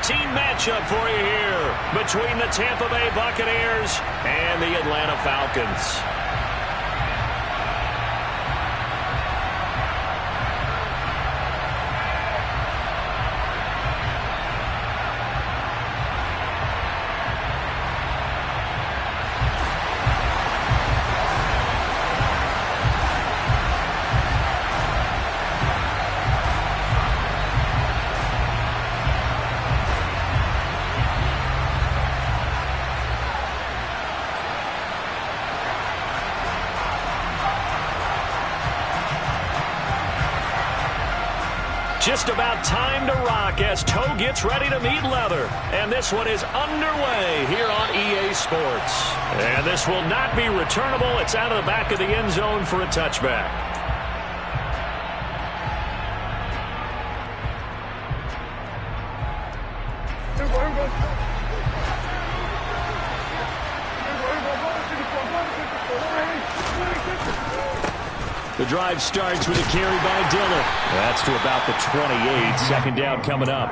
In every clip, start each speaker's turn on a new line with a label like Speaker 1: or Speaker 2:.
Speaker 1: team matchup for you here between the Tampa Bay Buccaneers and the Atlanta Falcons. Just about time to rock as toe gets ready to meet leather. And this one is underway here on EA Sports. And this will not be returnable. It's out of the back of the end zone for a touchback. The drive starts with a carry by Dillon. That's to about the 28. Second down coming up.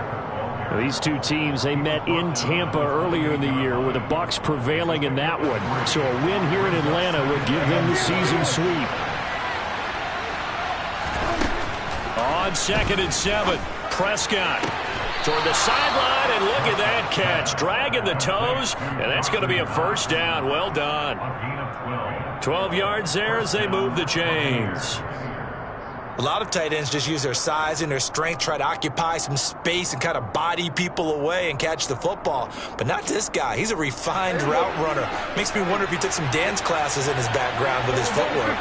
Speaker 1: Now, these two teams, they met in Tampa earlier in the year with the Bucs prevailing in that one. So a win here in Atlanta would give them the season sweep. On 2nd and 7, Prescott toward the sideline, and look at that catch. Dragging the toes, and that's going to be a first down. Well done. 12 yards there as they move the chains.
Speaker 2: A lot of tight ends just use their size and their strength, try to occupy some space and kind of body people away and catch the football. But not this guy. He's a refined route runner. Makes me wonder if he took some dance classes in his background with his footwork.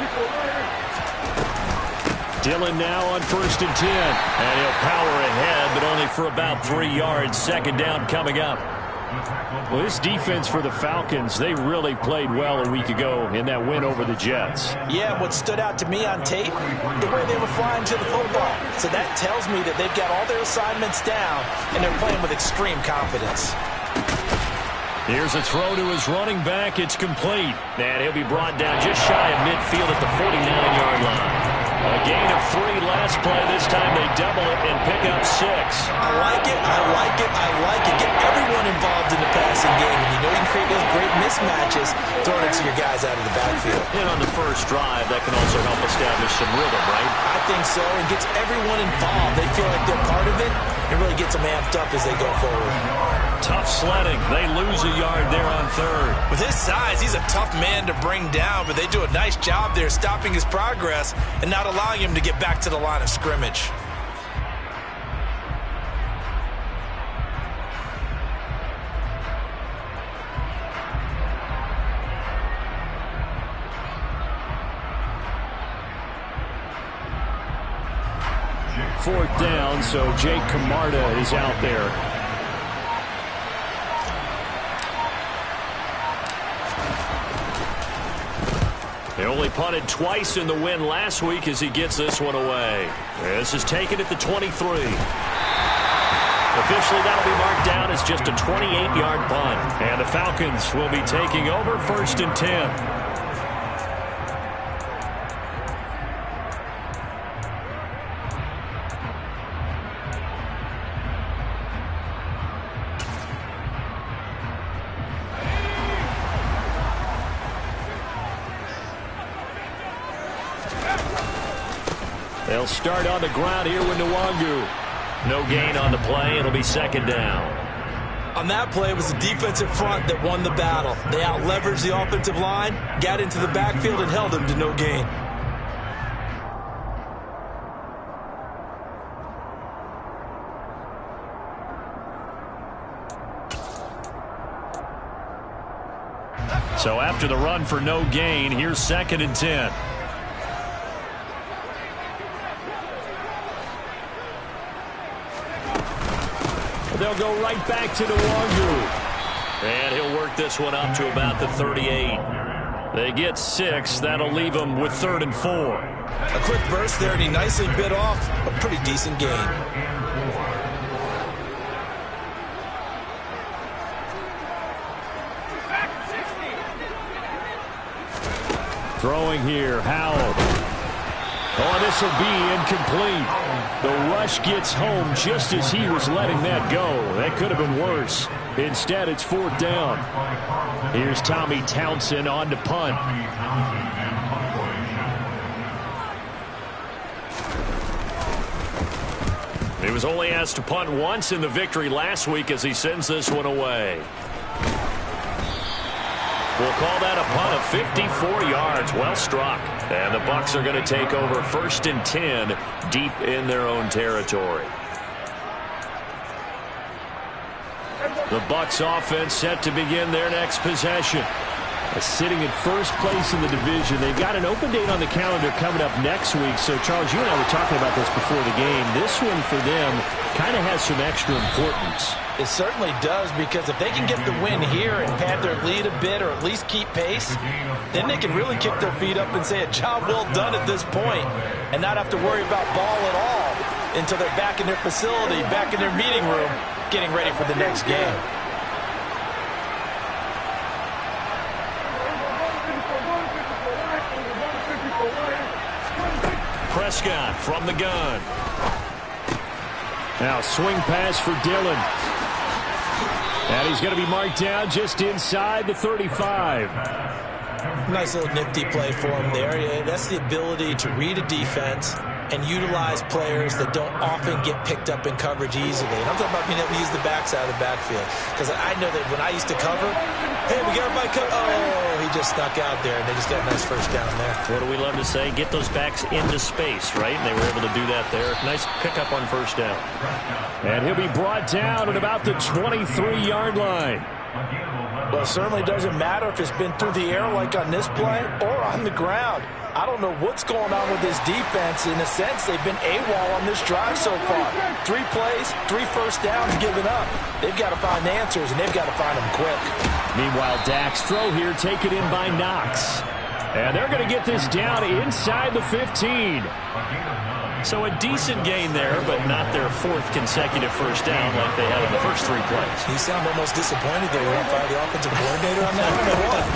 Speaker 1: Dillon now on 1st and 10. And he'll power ahead, but only for about 3 yards. Second down coming up. Well, this defense for the Falcons, they really played well a week ago in that win over the Jets.
Speaker 2: Yeah, what stood out to me on tape, the way they were flying to the football. So that tells me that they've got all their assignments down, and they're playing with extreme confidence.
Speaker 1: Here's a throw to his running back. It's complete. And he'll be brought down just shy of midfield at the 49-yard line. A gain of 3 last play. This time they double it and pick up 6.
Speaker 2: I like it, I like it, I like it. Get everyone involved in the passing game. And you know you can create those great mismatches throwing it to your guys out of the backfield.
Speaker 1: And on the first drive, that can also help establish some rhythm, right?
Speaker 2: I think so. It gets everyone involved. They feel like they're part of it. It really gets them amped up as they go forward.
Speaker 1: Tough sledding. They lose a yard there on 3rd.
Speaker 2: With his size, he's a tough man to bring down, but they do a nice job there stopping his progress and not allowing him to get back to the line of scrimmage.
Speaker 1: Fourth down, so Jake Camarda is out there. He only punted twice in the win last week as he gets this one away. This is taken at the 23. Officially, that'll be marked down as just a 28-yard punt. And the Falcons will be taking over 1st and 10. They'll start on the ground here with Nwangu. No gain on the play. It'll be 2nd down.
Speaker 2: On that play, it was the defensive front that won the battle. They out-leveraged the offensive line, got into the backfield, and held them to no gain.
Speaker 1: So after the run for no gain, here's 2nd and 10. They'll go right back to Nwangu. And he'll work this one up to about the 38. They get 6. That'll leave them with 3rd and 4.
Speaker 2: A quick burst there, and he nicely bit off a pretty decent gain.
Speaker 1: Throwing here, Howell. Oh, this will be incomplete. The rush gets home just as he was letting that go. That could have been worse. Instead, it's 4th down. Here's Tommy Townsend on to punt. He was only asked to punt once in the victory last week as he sends this one away. We'll call that a punt of 54 yards. Well struck. And the Bucs are going to take over 1st and 10 deep in their own territory. The Bucs offense set to begin their next possession. Sitting in first place in the division. They've got an open date on the calendar coming up next week. So, Charles, you and I were talking about this before the game. This one for them kind of has some extra importance.
Speaker 2: It certainly does, because if they can get the win here and pad their lead a bit or at least keep pace, then they can really kick their feet up and say a job well done at this point and not have to worry about ball at all until they're back in their facility, back in their meeting room, getting ready for the next game.
Speaker 1: Prescott from the gun. Now swing pass for Dillon. And he's going to be marked down just inside the 35.
Speaker 2: Nice little nifty play for him there. Yeah, that's the ability to read a defense and utilize players that don't often get picked up in coverage easily. And I'm talking about being able to use the backside of the backfield. Because I know that when I used to cover, hey, we got my cover. Oh, he just snuck out there, and they just got a nice first down there.
Speaker 1: What do we love to say? Get those backs into space, right? And they were able to do that there. Nice pickup on first down. And he'll be brought down at about the 23-yard line.
Speaker 2: Well, it certainly doesn't matter if it's been through the air like on this play or on the ground. I don't know what's going on with this defense. In a sense, they've been AWOL on this drive so far. 3 plays, 3 first downs given up. They've got to find answers, and they've got to find them quick.
Speaker 1: Meanwhile, Dak's throw here taken in by Knox. And they're going to get this down inside the 15. So a decent gain there, but not their 4th consecutive first down like they had in the first 3 plays.
Speaker 2: You sound almost disappointed there. You want to fire the offensive coordinator on that one or what?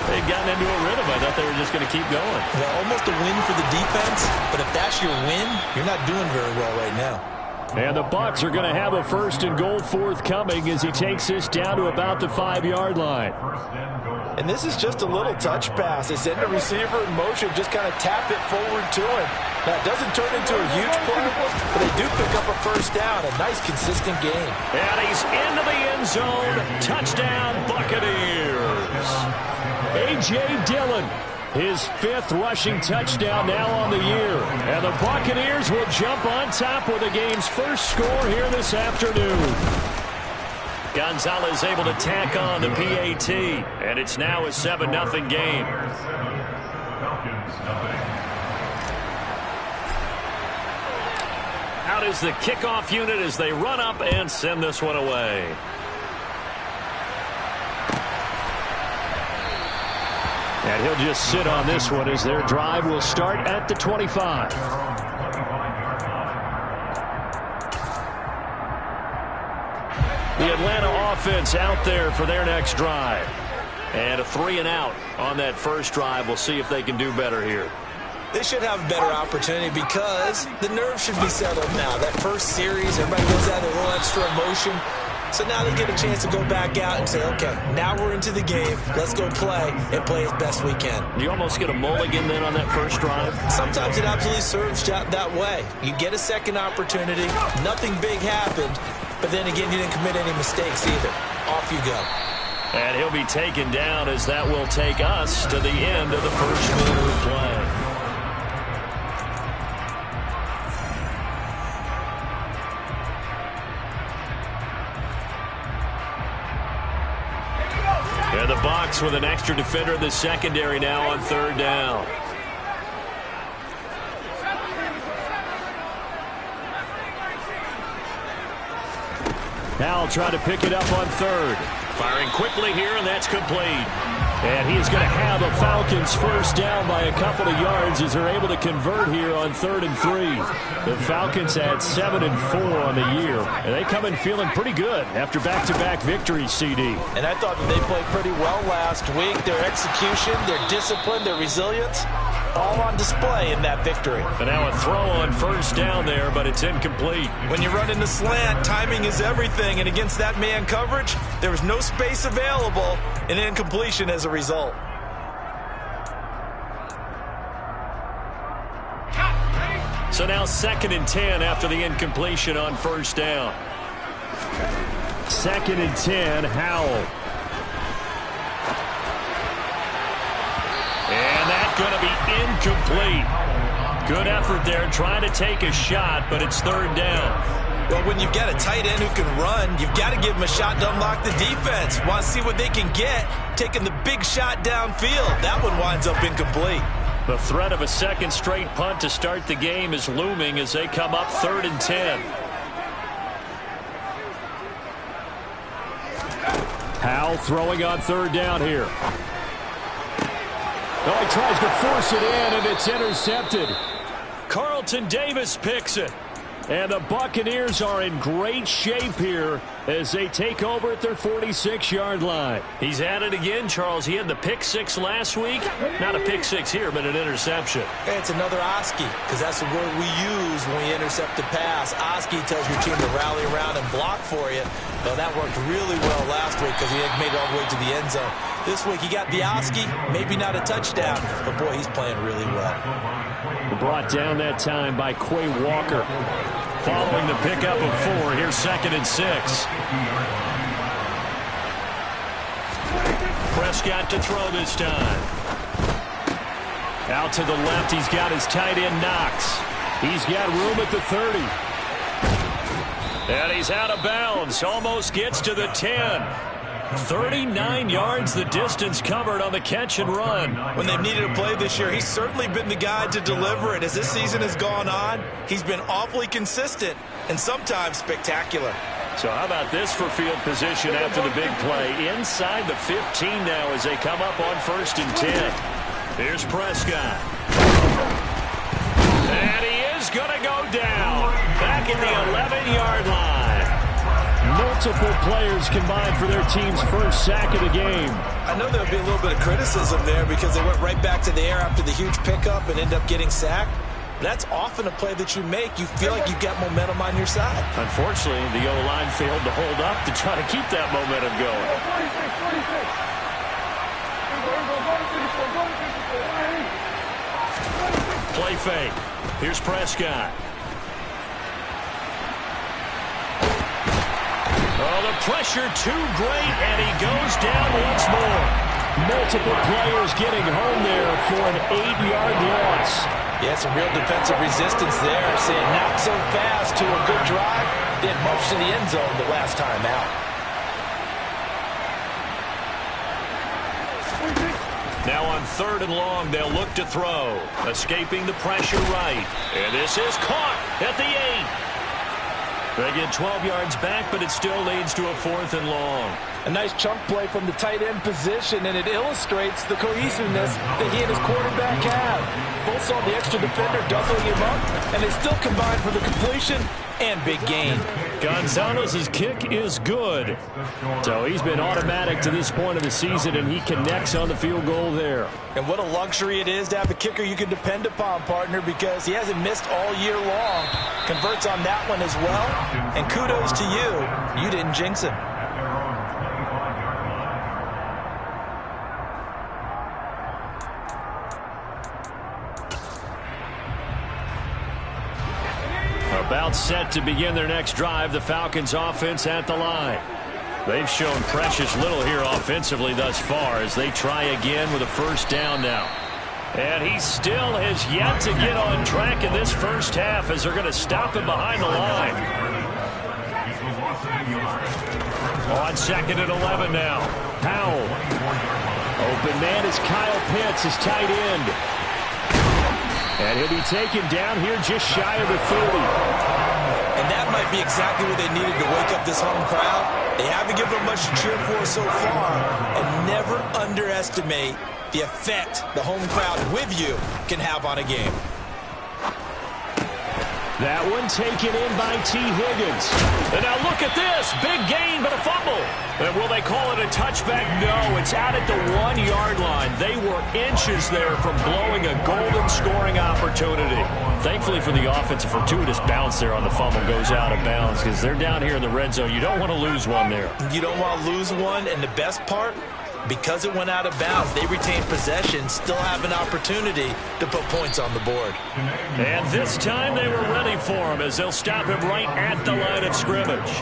Speaker 1: They'd gotten into a rhythm. I thought they were just going to keep going.
Speaker 2: Well, almost a win for the defense, but if that's your win, you're not doing very well right now.
Speaker 1: And the Bucs are going to have a 1st and goal forthcoming as he takes this down to about the 5-yard line.
Speaker 2: And this is just a little touch pass. They send the receiver in motion, just kind of tap it forward to him. Now, it doesn't turn into a huge play, but they do pick up a first down. A nice, consistent game.
Speaker 1: And he's into the end zone. Touchdown, Buccaneers. A.J. Dillon, his 5th rushing touchdown now on the year. And the Buccaneers will jump on top with the game's first score here this afternoon. Gonzalez able to tack on the PAT, and it's now a 7-0 game. Out is the kickoff unit as they run up and send this one away. And he'll just sit on this one as their drive will start at the 25. The Atlanta offense out there for their next drive. And a 3-and-out on that first drive. We'll see if they can do better here.
Speaker 2: They should have a better opportunity because the nerves should be settled now. That first series, everybody goes out a little extra emotion. So now they get a chance to go back out and say, okay, now we're into the game. Let's go play and play as best we can.
Speaker 1: You almost get a mulligan then on that first drive?
Speaker 2: Sometimes it absolutely serves that way. You get a second opportunity. Nothing big happened. But then again, you didn't commit any mistakes either. Off you go.
Speaker 1: And he'll be taken down as that will take us to the end of the first quarter of play. And the Bucs with an extra defender in the secondary now on 3rd down. Now trying to pick it up on 3rd. Firing quickly here, and that's complete. And he is going to have a Falcons first down by a couple of yards as they're able to convert here on 3rd and 3. The Falcons had 7 and 4 on the year, and they come in feeling pretty good after back-to-back victories, CD.
Speaker 2: And I thought that they played pretty well last week. Their execution, their discipline, their resilience, all on display in that victory.
Speaker 1: And now a throw on first down there, but it's incomplete.
Speaker 2: When you run into slant, timing is everything, and against that man coverage, there was no space available, and incompletion as a result.
Speaker 1: So now 2nd and 10 after the incompletion on first down. 2nd and 10, Howell. And that's going to be incomplete. Good effort there trying to take a shot, but it's 3rd down.
Speaker 2: Well, when you've got a tight end who can run, you've got to give him a shot to unlock the defense. Want to see what they can get, taking the big shot downfield. That one winds up incomplete.
Speaker 1: The threat of a 2nd straight punt to start the game is looming as they come up 3rd and 10. Howell throwing on 3rd down here. Oh, he tries to force it in, and it's intercepted. Carlton Davis picks it. And the Buccaneers are in great shape here as they take over at their 46-yard line. He's at it again, Charles. He had the pick 6 last week. Not a pick 6 here, but an interception.
Speaker 2: Hey, it's another Oski, because that's the word we use when we intercept the pass. Oski tells your team to rally around and block for you. Well, that worked really well last week because he had made it all the way to the end zone. This week he got the Oski, maybe not a touchdown, but boy, he's playing really well.
Speaker 1: Brought down that time by Quay Walker. Following the pickup of 4, here's 2nd and 6. Prescott to throw this time. Out to the left, he's got his tight end Knox. He's got room at the 30. And he's out of bounds, almost gets to the 10. 39 yards the distance covered on the catch and run.
Speaker 2: When they've needed a play this year, he's certainly been the guy to deliver it. As this season has gone on, he's been awfully consistent and sometimes spectacular.
Speaker 1: So how about this for field position after the big play? Inside the 15 now as they come up on 1st and 10. Here's Prescott. And he is going to go down. Back at the 11-yard line. Multiple players combined for their team's first sack of the game.
Speaker 2: I know there'll be a little bit of criticism there because they went right back to the air after the huge pickup and end up getting sacked. That's often a play that you make. You feel like you've got momentum on your side.
Speaker 1: Unfortunately, the O-line failed to hold up to try to keep that momentum going. Play fake. Here's Prescott. Oh, the pressure too great, and he goes down once more. Multiple players getting home there for an 8-yard loss.
Speaker 2: Yeah, some real defensive resistance there. Saying not so fast to a good drive. Didn't march to the end zone the last time out.
Speaker 1: Now on 3rd and long, they'll look to throw. Escaping the pressure right. And this is caught at the 8. They get 12 yards back, but it still leads to a 4th and long.
Speaker 2: A nice chunk play from the tight end position, and it illustrates the cohesiveness that he and his quarterback have. Both saw the extra defender doubling him up, and they still combined for the completion and big gain.
Speaker 1: Gonzalez's kick is good. So he's been automatic to this point of the season, and he connects on the field goal there.
Speaker 2: And what a luxury it is to have a kicker you can depend upon, partner, because he hasn't missed all year long. Converts on that one as well. And kudos to you. You didn't jinx him.
Speaker 1: About set to begin their next drive, the Falcons offense at the line. They've shown precious little here offensively thus far as they try again with a 1st down now. And he still has yet to get on track in this first half as they're going to stop him behind the line. On 2nd and 11 now. Howell. Open man is Kyle Pitts, his tight end. And he'll be taken down here just shy of the 30.
Speaker 2: And that might be exactly what they needed to wake up this home crowd. They haven't given them much to cheer for so far. And never underestimate the effect the home crowd with you can have on a game.
Speaker 1: That one taken in by T. Higgins. And now look at this. Big gain, but a fumble. And will they call it a touchback? No, it's out at the 1-yard line. They were inches there from blowing a golden scoring opportunity. Thankfully for the offense, a fortuitous bounce there on the fumble goes out of bounds because they're down here in the red zone. You don't want to lose one there.
Speaker 2: You don't want to lose one, and the best part, because it went out of bounds, they retained possession, still have an opportunity to put points on the board.
Speaker 1: And this time they were ready for him as they'll stop him right at the line of scrimmage.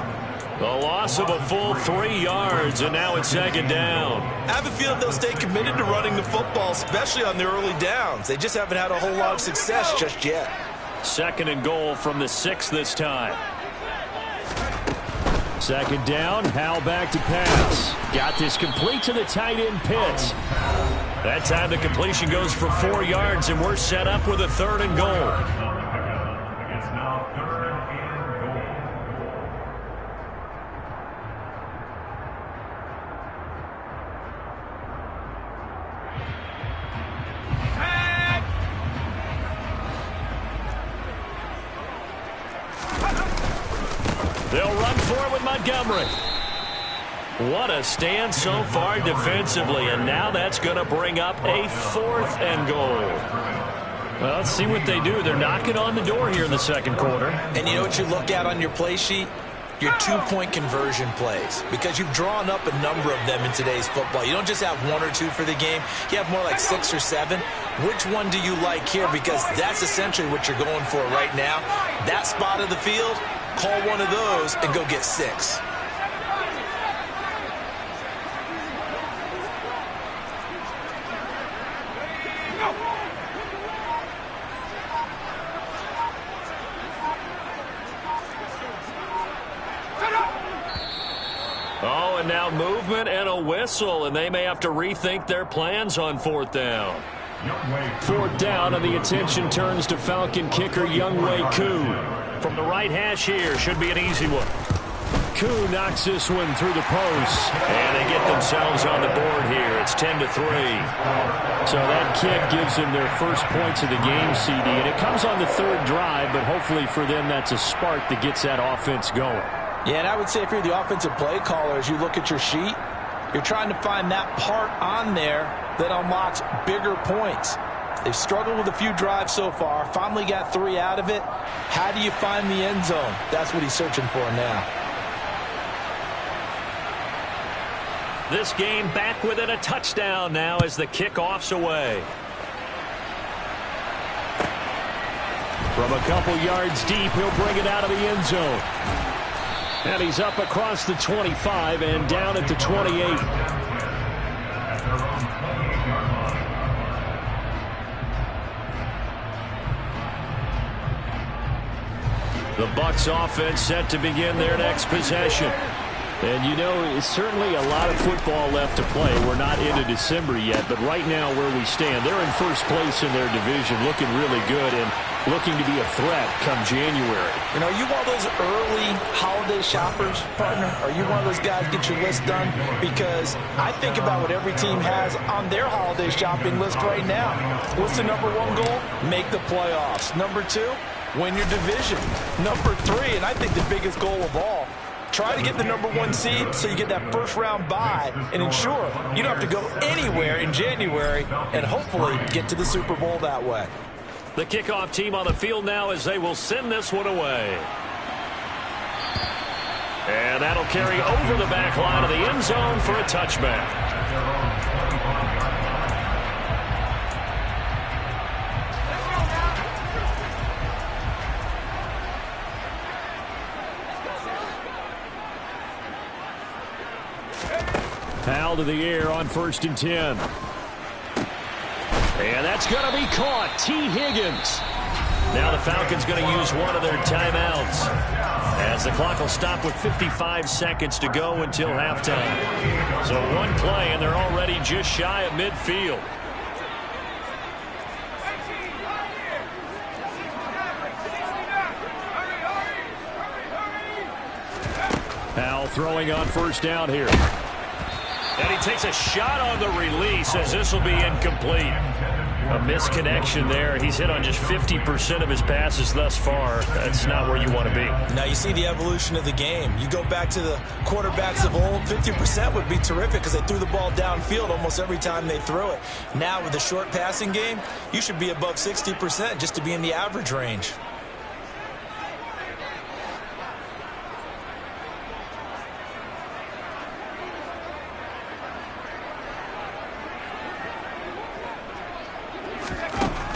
Speaker 1: A loss of a full 3 yards, and now it's second down.
Speaker 2: I have a feeling they'll stay committed to running the football, especially on their early downs. They just haven't had a whole lot of success just yet.
Speaker 1: Second and goal from the 6 this time. Second down, Howell back to pass. Got this complete to the tight end Pitts. That time the completion goes for 4 yards, and we're set up with a third and goal. They'll run for it with Montgomery. What a stand so far defensively, and now that's going to bring up a 4th and goal. Well, let's see what they do. They're knocking on the door here in the second quarter.
Speaker 2: And you know what you look at on your play sheet? Your 2-point conversion plays, because you've drawn up a number of them in today's football. You don't just have 1 or 2 for the game. You have more like 6 or 7. Which one do you like here? Because that's essentially what you're going for right now. That spot of the field, call one of those and go get 6.
Speaker 1: Oh, and now movement and a whistle, and they may have to rethink their plans on 4th down. 4th down, and the attention turns to Falcon kicker Younghoe Koo. From the right hash here, should be an easy one. Koo knocks this one through the post, and they get themselves on the board here. It's 10-3. So that kick gives them their first points of the game, CD, and it comes on the 3rd drive, but hopefully for them that's a spark that gets that offense going.
Speaker 2: Yeah, and I would say if you're the offensive play caller, as you look at your sheet, you're trying to find that part on there that unlocks bigger points. They've struggled with a few drives so far, finally got 3 out of it. How do you find the end zone? That's what he's searching for now.
Speaker 1: This game back within a touchdown now as the kickoff's away. From a couple yards deep, he'll bring it out of the end zone. And he's up across the 25 and down at the 28. The Bucs offense set to begin their next possession. And, you know, it's certainly a lot of football left to play. We're not into December yet, but right now where we stand, they're in first place in their division, looking really good and looking to be a threat come January.
Speaker 2: You know, are you one of those early holiday shoppers, partner? Are you one of those guys get your list done? Because I think about what every team has on their holiday shopping list right now. What's the number 1 goal? Make the playoffs. Number 2, win your division. Number 3, and I think the biggest goal of all, try to get the number 1 seed so you get that first-round bye and ensure you don't have to go anywhere in January and hopefully get to the Super Bowl that way.
Speaker 1: The kickoff team on the field now as they will send this one away. And that'll carry over the back line of the end zone for a touchback. Foul to the air on 1st and 10. And that's going to be caught. T. Higgins. Now the Falcons going to use one of their timeouts as the clock will stop with 55 seconds to go until halftime. So 1 play, and they're already just shy of midfield. Howell throwing on 1st down here. And he takes a shot on the release as this will be incomplete. A misconnection there. He's hit on just 50% of his passes thus far. That's not where you want to be.
Speaker 2: Now you see the evolution of the game. You go back to the quarterbacks of old, 50% would be terrific because they threw the ball downfield almost every time they threw it. Now with the short passing game, you should be above 60% just to be in the average range.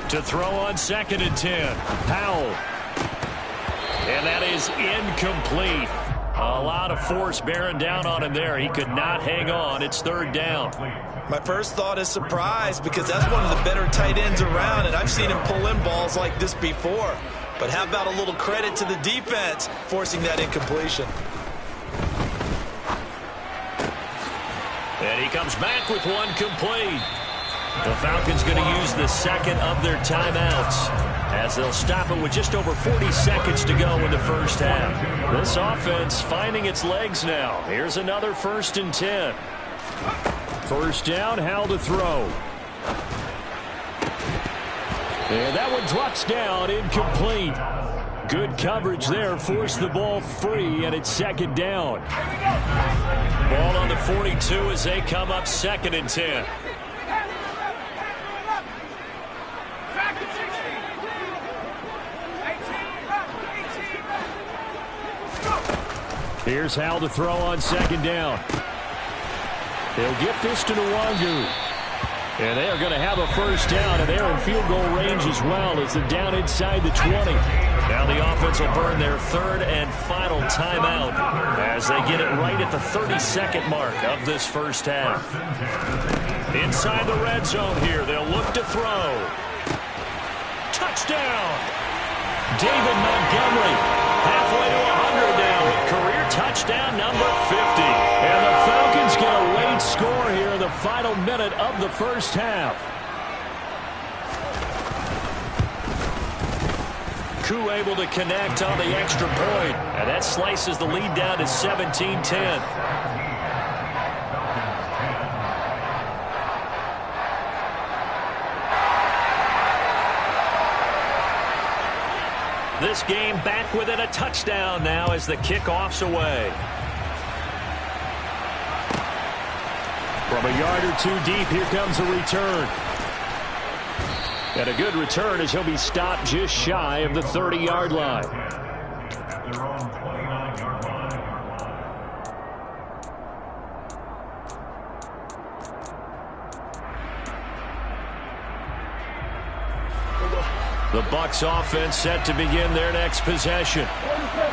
Speaker 1: To throw on 2nd and 10. Powell. And that is incomplete. A lot of force bearing down on him there. He could not hang on. It's 3rd down.
Speaker 2: My first thought is surprise because that's one of the better tight ends around, and I've seen him pull in balls like this before. But how about a little credit to the defense forcing that incompletion?
Speaker 1: And he comes back with one complete. The Falcons going to use the second of their timeouts as they'll stop it with just over 40 seconds to go in the first half. This offense finding its legs now. Here's another 1st and 10. First down, Howell to throw. And that one drops down, incomplete. Good coverage there, forced the ball free, and it's 2nd down. Ball on the 42 as they come up 2nd and 10. Here's Howell to throw on 2nd down. They'll get this to Nwangu. And they are going to have a first down, and they're in field goal range as well as they're down inside the 20. Now the offense will burn their 3rd and final timeout as they get it right at the 32nd mark of this first half. Inside the red zone here, they'll look to throw. Touchdown! David Montgomery, halfway to 100 now. Career touchdown number 50. And the Falcons get a late score here in the final minute of the first half. Koo able to connect on the extra point. And that slices the lead down to 17-10. This game back within a touchdown now as the kickoff's away. From a yard or 2 deep, here comes a return. And a good return as he'll be stopped just shy of the 30-yard line. The Bucs offense set to begin their next possession.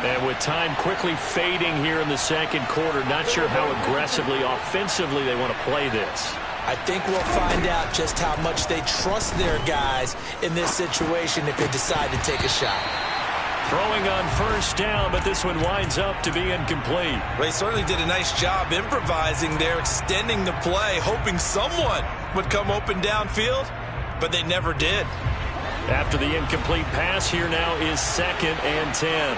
Speaker 1: And with time quickly fading here in the second quarter, not sure how aggressively, offensively they want to play this.
Speaker 2: I think we'll find out just how much they trust their guys in this situation if they decide to take a shot.
Speaker 1: Throwing on first down, but this one winds up to be incomplete.
Speaker 2: They certainly did a nice job improvising there, extending the play, hoping someone would come open downfield, but they never did.
Speaker 1: After the incomplete pass, here now is 2nd and 10.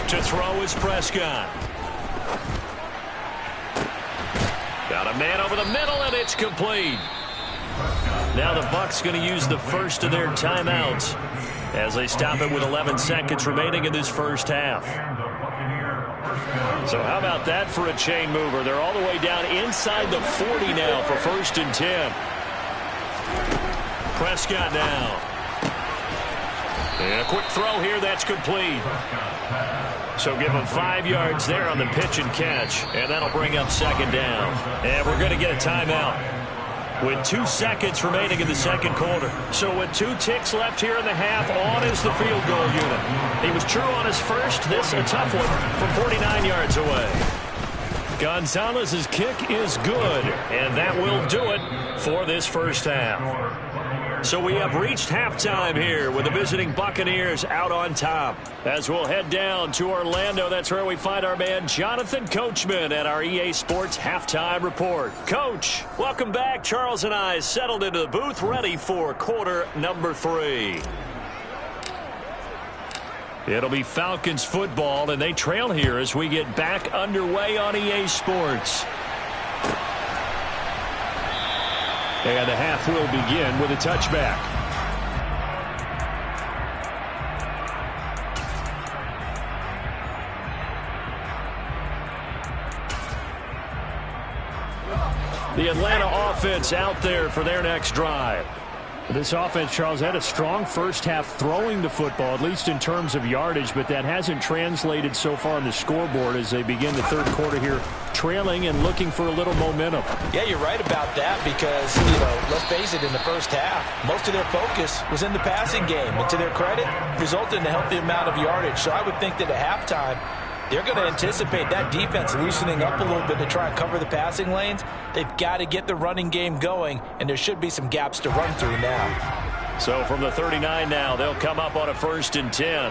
Speaker 1: To throw is Prescott. Got a man over the middle, and it's complete. Now the Bucs going to use the first of their timeouts as they stop it with 11 seconds remaining in this first half. So how about that for a chain mover? They're all the way down inside the 40 now for 1st and 10. Prescott now. And a quick throw here, that's complete. So give him 5 yards there on the pitch and catch. And that'll bring up 2nd down. And we're going to get a timeout with 2 seconds remaining in the second quarter. So with 2 ticks left here in the half, on is the field goal unit. He was true on his first. This a tough one from 49 yards away. Gonzalez's kick is good, and that will do it for this first half. So we have reached halftime here with the visiting Buccaneers out on top. As we'll head down to Orlando, that's where we find our man Jonathan Coachman at our EA Sports Halftime Report. Coach, welcome back. Charles and I settled into the booth ready for quarter number 3. It'll be Falcons football, and they trail here as we get back underway on EA Sports. And the half will begin with a touchback. The Atlanta offense out there for their next drive. This offense, Charles, had a strong first half throwing the football, at least in terms of yardage, but that hasn't translated so far on the scoreboard as they begin the third quarter here, trailing and looking for a little momentum.
Speaker 2: Yeah, you're right about that because, let's face it, in the first half, most of their focus was in the passing game. And to their credit, resulted in a healthy amount of yardage. So I would think that at halftime, they're going to anticipate that defense loosening up a little bit to try and cover the passing lanes. They've got to get the running game going, and there should be some gaps to run through now.
Speaker 1: So from the 39 now, they'll come up on a 1st and 10.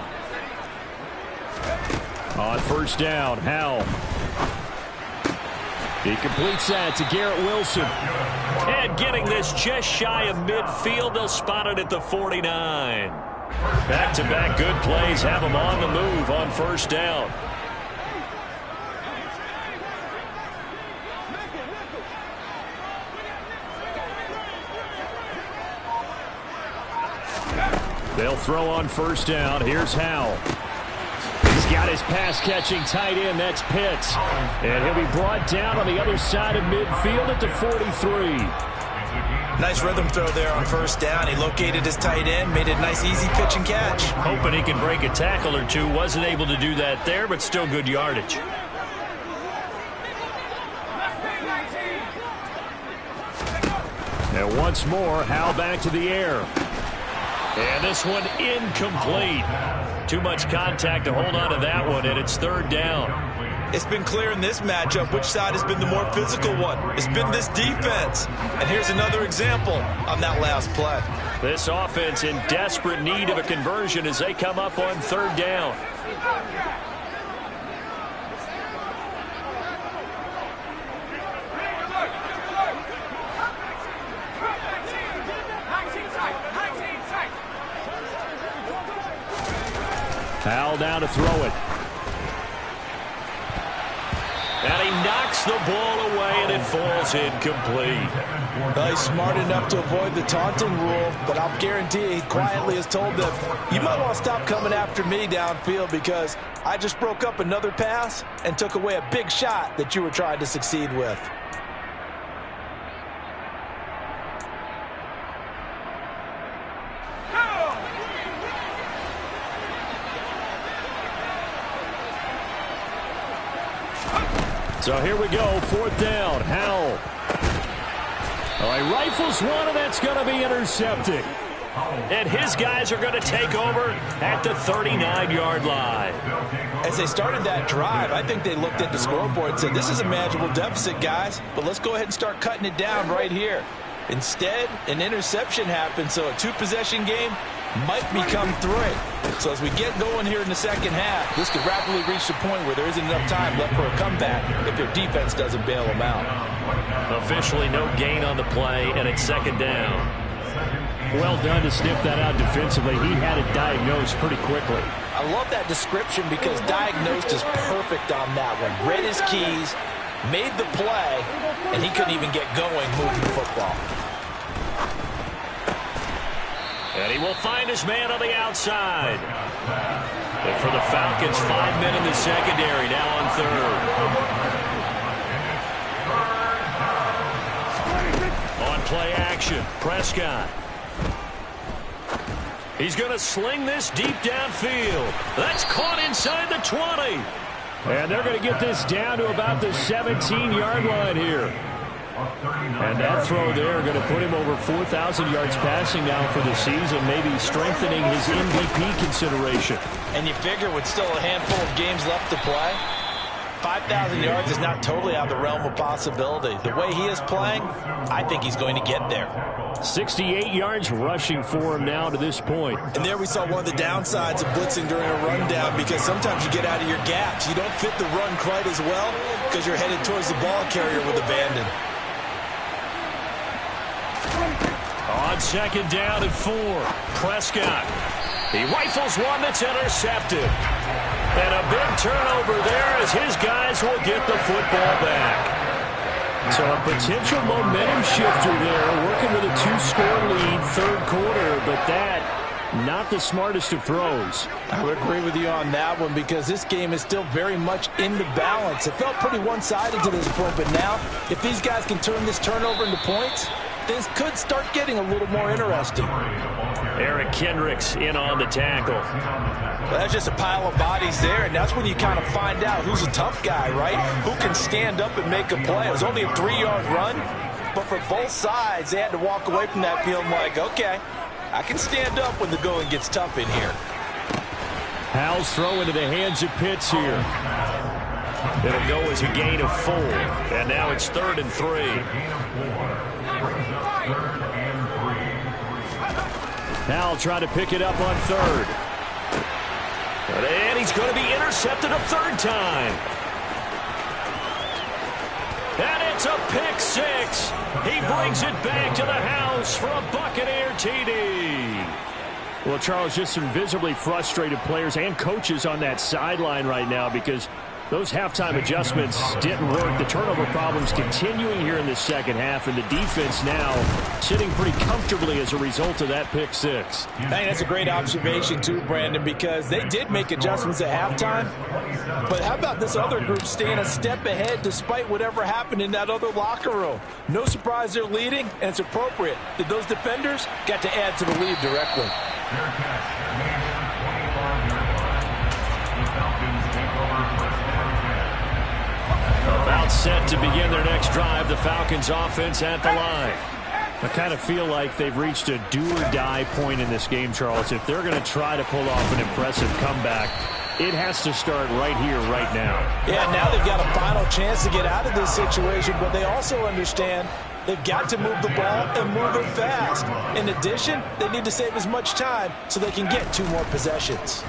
Speaker 1: On first down, Howell. He completes that to Garrett Wilson. And getting this just shy of midfield, they'll spot it at the 49. Back-to-back good plays have them on the move on first down. They'll throw on first down. Here's Howell. He's got his pass-catching tight end. That's Pitts. And he'll be brought down on the other side of midfield at the 43.
Speaker 2: Nice rhythm throw there on first down. He located his tight end, made a nice easy pitch and catch.
Speaker 1: Hoping he can break a tackle or two. Wasn't able to do that there, but still good yardage. And once more, Howell back to the air. And this one incomplete. Too much contact to hold on to that one, and it's third down.
Speaker 2: It's been clear in this matchup which side has been the more physical one. It's been this defense. And here's another example on that last play.
Speaker 1: This offense in desperate need of a conversion as they come up on third down. Howell down to throw it. And he knocks the ball away, and it falls incomplete.
Speaker 2: Well, he's smart enough to avoid the taunting rule, but I'll guarantee he quietly has told them, you might want to stop coming after me downfield because I just broke up another pass and took away a big shot that you were trying to succeed with.
Speaker 1: So here we go, fourth down, Howell. He rifles one, and that's going to be intercepted. And his guys are going to take over at the 39-yard line.
Speaker 2: As they started that drive, I think they looked at the scoreboard and said, this is a manageable deficit, guys, but let's go ahead and start cutting it down right here. Instead, an interception happened, so a two-possession game might become three. So as we get going here in the second half, this could rapidly reach the point where there isn't enough time left for a comeback if their defense doesn't bail them out.
Speaker 1: Officially no gain on the play, and it's second down. Well done to sniff that out defensively. He had it diagnosed pretty quickly.
Speaker 2: I love that description because diagnosed is perfect on that one. Read his keys, made the play, and he couldn't even get going moving the football.
Speaker 1: And he will find his man on the outside. And for the Falcons, 5 men in the secondary, now on third. On play action, Prescott. He's going to sling this deep downfield. That's caught inside the 20. And they're going to get this down to about the 17-yard line here. And that throw there going to put him over 4,000 yards passing now for the season, maybe strengthening his MVP consideration.
Speaker 2: And you figure with still a handful of games left to play, 5,000 yards is not totally out of the realm of possibility. The way he is playing, I think he's going to get there.
Speaker 1: 68 yards rushing for him now to this point.
Speaker 2: And there we saw one of the downsides of blitzing during a rundown because sometimes you get out of your gaps. You don't fit the run quite as well because you're headed towards the ball carrier with abandon.
Speaker 1: On second down and 4, Prescott. He rifles one that's intercepted. And a big turnover there as his guys will get the football back. So a potential momentum shifter there, working with a 2-score lead, third quarter, but that, not the smartest of throws.
Speaker 3: I would agree with you on that one because this game is still very much in the balance. It felt pretty one-sided to this point, but now, if these guys can turn this turnover into points, things could start getting a little more interesting.
Speaker 1: Eric Kendricks in on the tackle.
Speaker 2: Well, that's just a pile of bodies there, and that's when you kind of find out who's a tough guy, right? Who can stand up and make a play. It was only a 3-yard run, but for both sides, they had to walk away from that feeling like, okay, I can stand up when the going gets tough in here.
Speaker 1: Howell's throw into the hands of Pitts here. It'll go as a gain of 4, and now it's 3rd and 3. Howell trying to pick it up on 3rd. And he's going to be intercepted a 3rd time. And it's a pick 6. He brings it back to the house for a Buccaneer TD. Well, Charles, just some visibly frustrated players and coaches on that sideline right now because those halftime adjustments didn't work. The turnover problems continuing here in the second half, and the defense now sitting pretty comfortably as a result of that pick 6.
Speaker 3: I think that's a great observation too, Brandon, because they did make adjustments at halftime. But how about this other group staying a step ahead despite whatever happened in that other locker room? No surprise they're leading, and it's appropriate that those defenders got to add to the lead directly.
Speaker 1: About set to begin their next drive, the Falcons offense at the line. I kind of feel like they've reached a do-or-die point in this game, Charles. If they're going to try to pull off an impressive comeback, it has to start right here, right now.
Speaker 3: Yeah, now they've got a final chance to get out of this situation, but they also understand they've got to move the ball and move it fast. In addition, they need to save as much time so they can get 2 more possessions.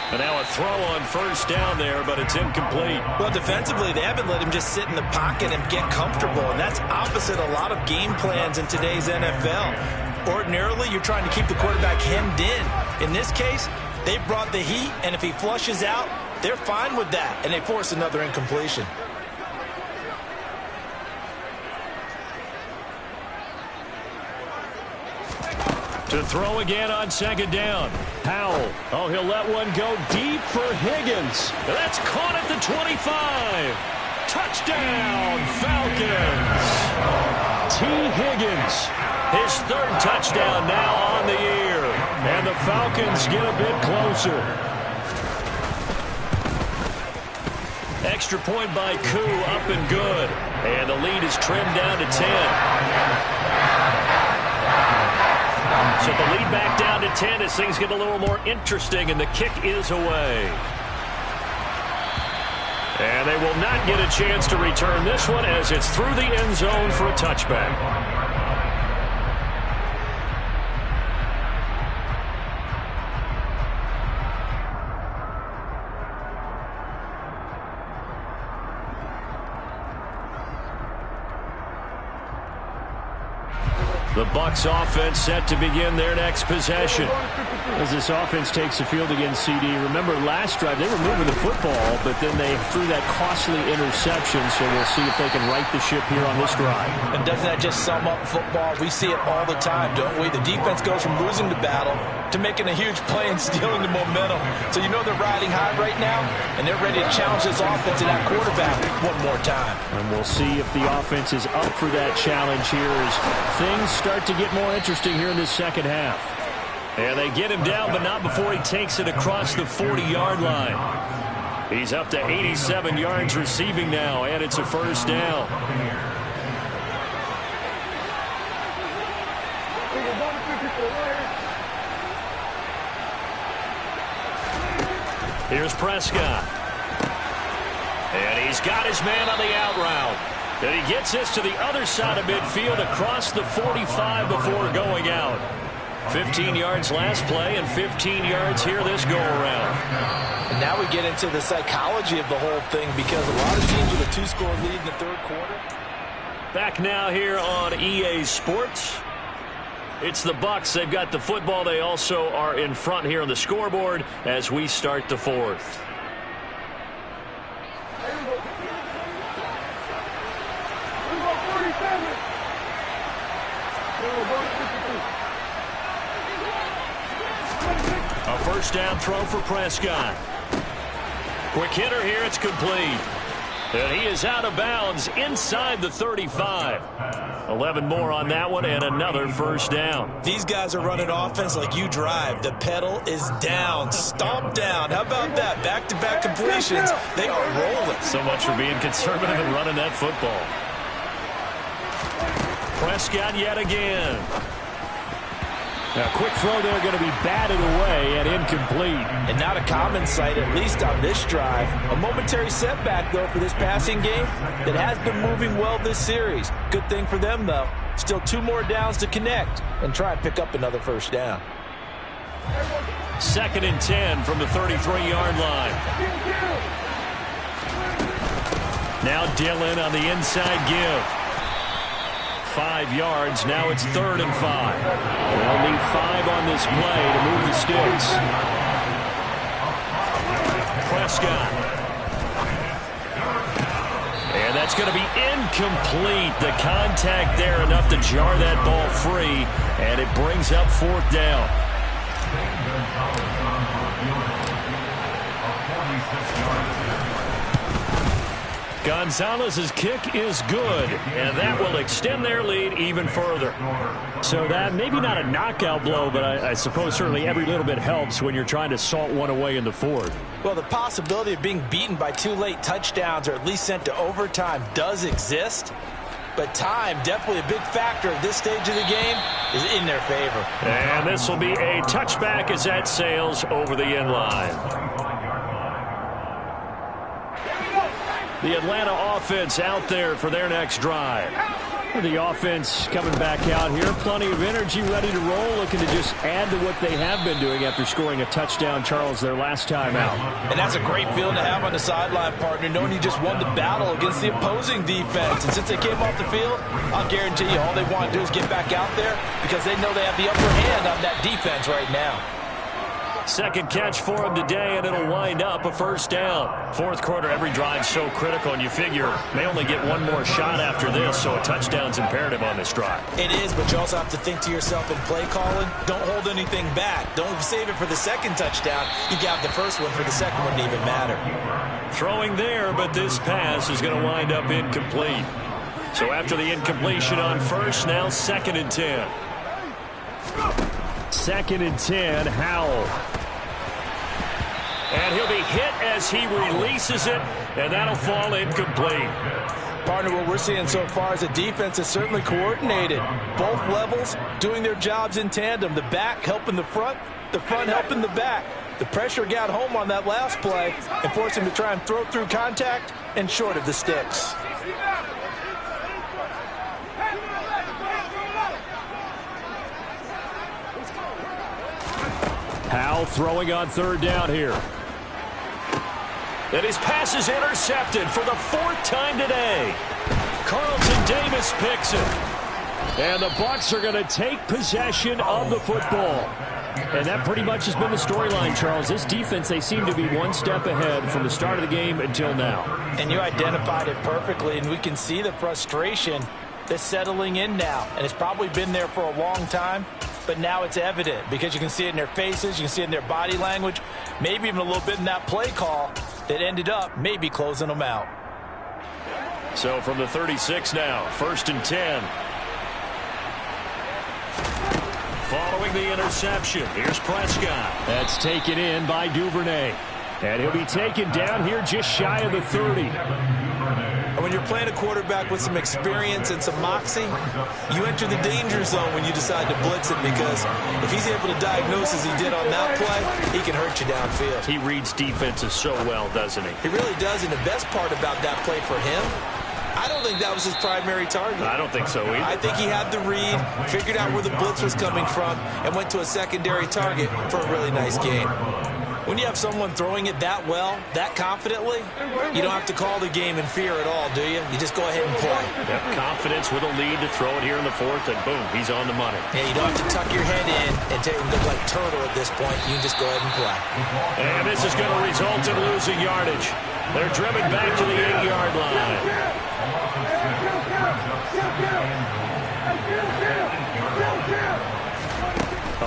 Speaker 1: And now a throw on 1st down there, but it's incomplete.
Speaker 2: Well, defensively, they haven't let him just sit in the pocket and get comfortable, and that's opposite a lot of game plans in today's NFL. Ordinarily, you're trying to keep the quarterback hemmed in. In this case, they brought the heat, and if he flushes out, they're fine with that, and they force another incompletion.
Speaker 1: To throw again on 2nd down. Howell. Oh, he'll let one go deep for Higgins. That's caught at the 25. Touchdown, Falcons. T. Higgins. His 3rd touchdown now on the year. And the Falcons get a bit closer. Extra point by Koo, up and good. And the lead is trimmed down to 10. So the lead back down to 10 as things get a little more interesting, and the kick is away. And they will not get a chance to return this one as it's through the end zone for a touchback. The Bucs offense set to begin their next possession. As this offense takes the field against CD, remember last drive they were moving the football, but then they threw that costly interception, so we'll see if they can right the ship here on this drive.
Speaker 3: And doesn't that just sum up football? We see it all the time, don't we? The defense goes from losing the battle to making a huge play and stealing the momentum. So you know they're riding high right now, and they're ready to challenge this offense and that quarterback one more time.
Speaker 1: And we'll see if the offense is up for that challenge here as things start to get more interesting here in this second half. And they get him down, but not before he takes it across the 40-yard line. He's up to 87 yards receiving now, and it's a 1st down. Here's Prescott. And he's got his man on the out route. And he gets this to the other side of midfield across the 45 before going out. 15 yards last play and 15 yards here this go-around.
Speaker 3: And now we get into the psychology of the whole thing because a lot of teams with a 2-score lead in the 3rd quarter.
Speaker 1: Back now here on EA Sports. It's the Bucs. They've got the football. They also are in front here on the scoreboard as we start the fourth. A first down throw for Prescott. Quick hitter here. It's complete. And he is out of bounds inside the 35. 11 more on that one and another first down.
Speaker 2: These guys are running offense like you drive. The pedal is down. Stomp down. How about that? Back-to-back completions. They are rolling.
Speaker 1: So much for being conservative and running that football. Prescott yet again. Now, quick throw there, going to be batted away and incomplete.
Speaker 3: And not a common sight, at least on this drive. A momentary setback, though, for this passing game that has been moving well this series. Good thing for them, though. Still 2 more downs to connect and try and pick up another first down.
Speaker 1: 2nd and 10 from the 33-yard line. Now Dillon on the inside give. 5 yards. Now it's 3rd and 5. They'll need 5 on this play to move the sticks. Prescott. And that's going to be incomplete. The contact there enough to jar that ball free, and it brings up 4th down. Gonzalez's kick is good, and that will extend their lead even further. So that maybe not a knockout blow, but I suppose certainly every little bit helps when you're trying to salt one away in the 4th.
Speaker 3: Well, the possibility of being beaten by 2 late touchdowns or at least sent to overtime does exist, but time, definitely a big factor at this stage of the game, is in their favor.
Speaker 1: And this will be a touchback as that sails over the end line. The Atlanta offense out there for their next drive. The offense coming back out here. Plenty of energy, ready to roll, looking to just add to what they have been doing after scoring a touchdown, Charles, their last time out.
Speaker 3: And that's a great feeling to have on the sideline, partner, knowing you just won the battle against the opposing defense. And since they came off the field, I'll guarantee you all they want to do is get back out there because they know they have the upper hand on that defense right now.
Speaker 1: 2nd catch for him today, and it'll wind up a first down. 4th quarter, every drive so critical, and you figure they only get 1 more shot after this, so a touchdown's imperative on this drive.
Speaker 2: It is, but you also have to think to yourself in play calling, don't hold anything back. Don't save it for the 2nd touchdown. You got the first one for the 2nd one, didn't even matter.
Speaker 1: Throwing there, but this pass is going to wind up incomplete. So after the incompletion on first, now 2nd and 10. 2nd and 10, Howell. And he'll be hit as he releases it, and that'll fall incomplete.
Speaker 3: Partner, what we're seeing so far is the defense is certainly coordinated. Both levels doing their jobs in tandem. The back helping the front helping the back. The pressure got home on that last play and forced him to try and throw through contact and short of the sticks.
Speaker 1: Howell throwing on 3rd down here. And his pass is intercepted for the 4th time today. Carlton Davis picks it. And the Bucs are going to take possession of the football. And that pretty much has been the storyline, Charles. This defense, they seem to be 1 step ahead from the start of the game until now.
Speaker 3: And you identified it perfectly, and we can see the frustration that's settling in now. And it's probably been there for a long time, but now it's evident because you can see it in their faces, you can see it in their body language, maybe even a little bit in that play call that ended up maybe closing them out.
Speaker 1: So from the 36 now, 1st and 10. Following the interception, here's Prescott. That's taken in by Duvernay. And he'll be taken down here just shy of the 30.
Speaker 2: And when you're playing a quarterback with some experience and some moxie, you enter the danger zone when you decide to blitz him because if he's able to diagnose as he did on that play, he can hurt you downfield.
Speaker 1: He reads defenses so well, doesn't he?
Speaker 2: He really does, and the best part about that play for him, I don't think that was his primary target.
Speaker 1: I don't think so either.
Speaker 2: I think he had the read, figured out where the blitz was coming from, and went to a secondary target for a really nice game. When you have someone throwing it that well, that confidently, you don't have to call the game in fear at all, do you? You just go ahead and play.
Speaker 1: Yep, confidence with a lead to throw it here in the fourth, and boom, he's on the money.
Speaker 2: Yeah, you don't have to tuck your head in and look like turtle at this point. You can just go ahead and play.
Speaker 1: And this is going to result in losing yardage. They're driven back to the 8-yard line.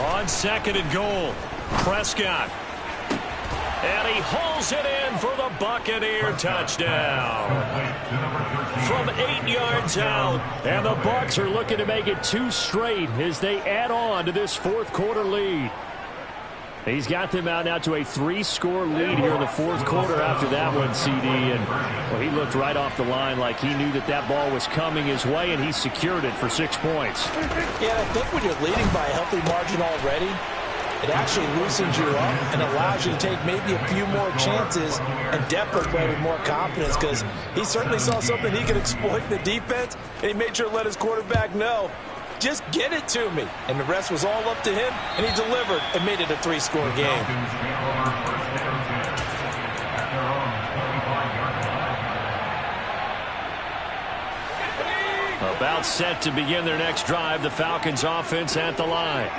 Speaker 1: On second and goal, Prescott. And he hauls it in for the Buccaneer touchdown. From 8 yards out. And the Bucs are looking to make it 2 straight as they add on to this fourth quarter lead. He's got them out now to a 3-score lead here in the fourth quarter after that one, CD. And well, he looked right off the line like he knew that ball was coming his way, and he secured it for 6 points.
Speaker 3: Yeah, I think when you're leading by a healthy margin already, it actually loosens you up and allows you to take maybe a few more chances and definitely play with more confidence, because he certainly saw something he could exploit in the defense, and he made sure to let his quarterback know, just get it to me. And the rest was all up to him, and he delivered and made it a 3-score game.
Speaker 1: About set to begin their next drive, the Falcons offense at the line.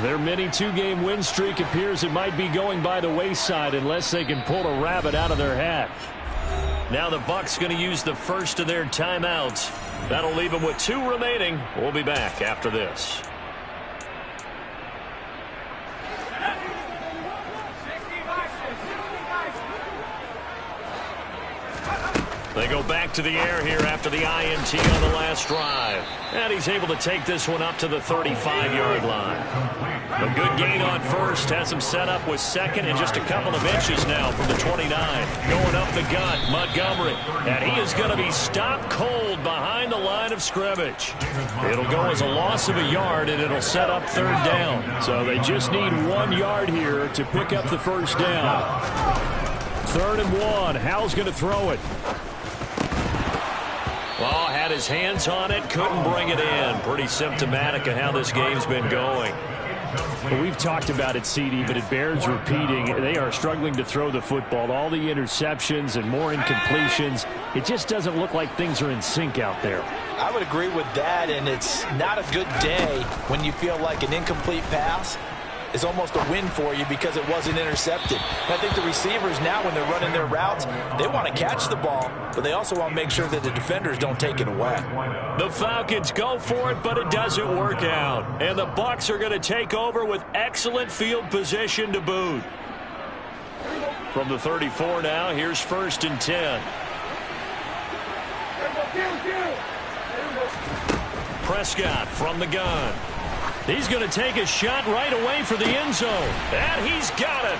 Speaker 1: Their mini 2-game win streak appears it might be going by the wayside unless they can pull a rabbit out of their hat. Now the Bucs going to use the first of their timeouts. That'll leave them with 2 remaining. We'll be back after this. They go back to the air here after the INT on the last drive. And he's able to take this one up to the 35-yard line. A good gain on first has him set up with second and just a couple of inches now from the 29. Going up the gut, Montgomery. And he is going to be stopped cold behind the line of scrimmage. It'll go as a loss of a yard, and it'll set up 3rd down. So they just need 1 yard here to pick up the first down. 3rd and 1. Howell's going to throw it. Oh, had his hands on it, couldn't bring it in. Pretty symptomatic of how this game's been going. Well, we've talked about it, CD, but it bears repeating. They are struggling to throw the football. All the interceptions and more incompletions. It just doesn't look like things are in sync out there.
Speaker 3: I would agree with that, and it's not a good day when you feel like an incomplete pass is almost a win for you because it wasn't intercepted. And I think the receivers now, when they're running their routes, they want to catch the ball, but they also want to make sure that the defenders don't take it away.
Speaker 1: The Falcons go for it, but it doesn't work out. And the Bucs are going to take over with excellent field position to boot. From the 34 now, here's 1st and 10. Prescott from the gun. He's going to take a shot right away for the end zone. And he's got it.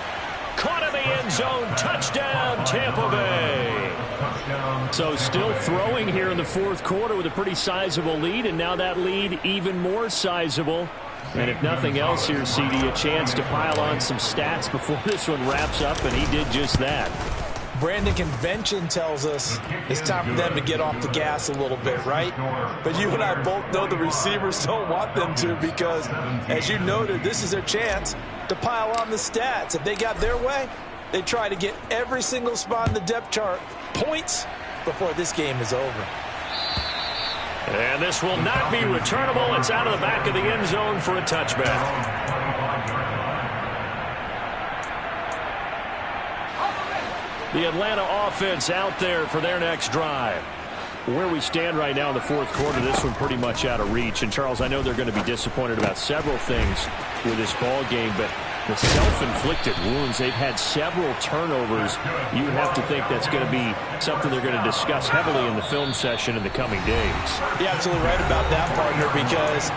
Speaker 1: Caught in the end zone. Touchdown, Tampa Bay. So still throwing here in the fourth quarter with a pretty sizable lead. And now that lead even more sizable. And if nothing else here, CD, a chance to pile on some stats before this one wraps up. And he did just that.
Speaker 3: Brandon, convention tells us it's time for them to get off the gas a little bit, right? But you and I both know the receivers don't want them to, because, as you noted, this is their chance to pile on the stats. If they got their way, they try to get every single spot in the depth chart points before this game is over.
Speaker 1: And this will not be returnable. It's out of the back of the end zone for a touchback. The Atlanta offense out there for their next drive. Where we stand right now in the fourth quarter, this one pretty much out of reach. And, Charles, I know they're going to be disappointed about several things with this ball game, but the self-inflicted wounds, they've had several turnovers. You would have to think that's going to be something they're going to discuss heavily in the film session in the coming days.
Speaker 3: You're absolutely right about that, partner, because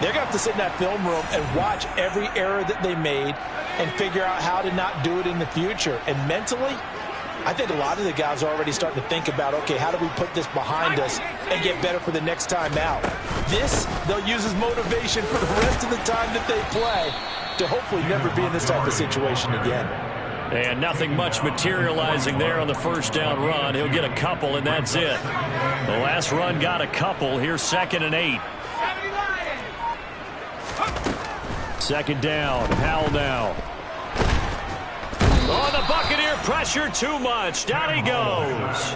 Speaker 3: they're going to have to sit in that film room and watch every error that they made and figure out how to not do it in the future. And mentally, I think a lot of the guys are already starting to think about, okay, how do we put this behind us and get better for the next time out? This, they'll use as motivation for the rest of the time that they play to hopefully never be in this type of situation again.
Speaker 1: And nothing much materializing there on the first down run. He'll get a couple, and that's it. The last run got a couple. Here's 2nd and 8. 2nd down. Howell now. Oh, the Buccaneer pressure too much. Down he goes.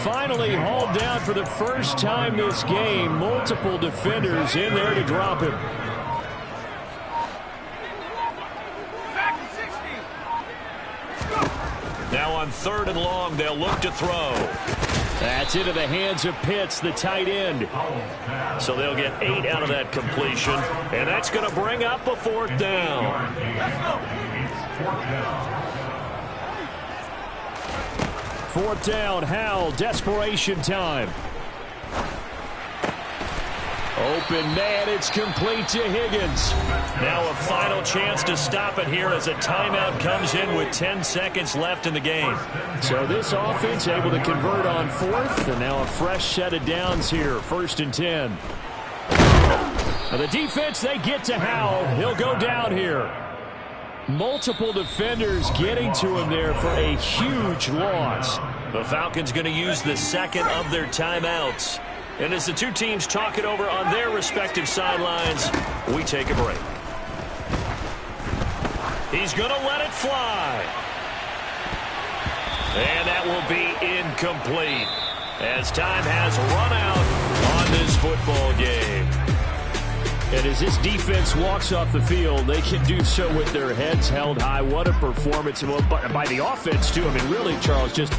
Speaker 1: Finally hauled down for the first time this game. Multiple defenders in there to drop him.
Speaker 4: Now on 3rd and long, they'll look to throw.
Speaker 1: That's into the hands of Pitts, the tight end.
Speaker 4: So they'll get 8 out of that completion, and that's going to bring up a 4th down.
Speaker 1: 4th down, Howell, desperation time. Open man, it's complete to Higgins.
Speaker 4: Now a final chance to stop it here as a timeout comes in with 10 seconds left in the game.
Speaker 1: So this offense able to convert on 4th, and now a fresh set of downs here, 1st and 10. Now the defense, they get to Howell. He'll go down here. Multiple defenders getting to him there for a huge loss.
Speaker 4: The Falcons going to use the second of their timeouts. And as the two teams talk it over on their respective sidelines, we take a break. He's going to let it fly. And that will be incomplete as time has run out on this football game.
Speaker 1: And as this defense walks off the field, they can do so with their heads held high. What a performance by the offense, too. I mean, really, Charles, just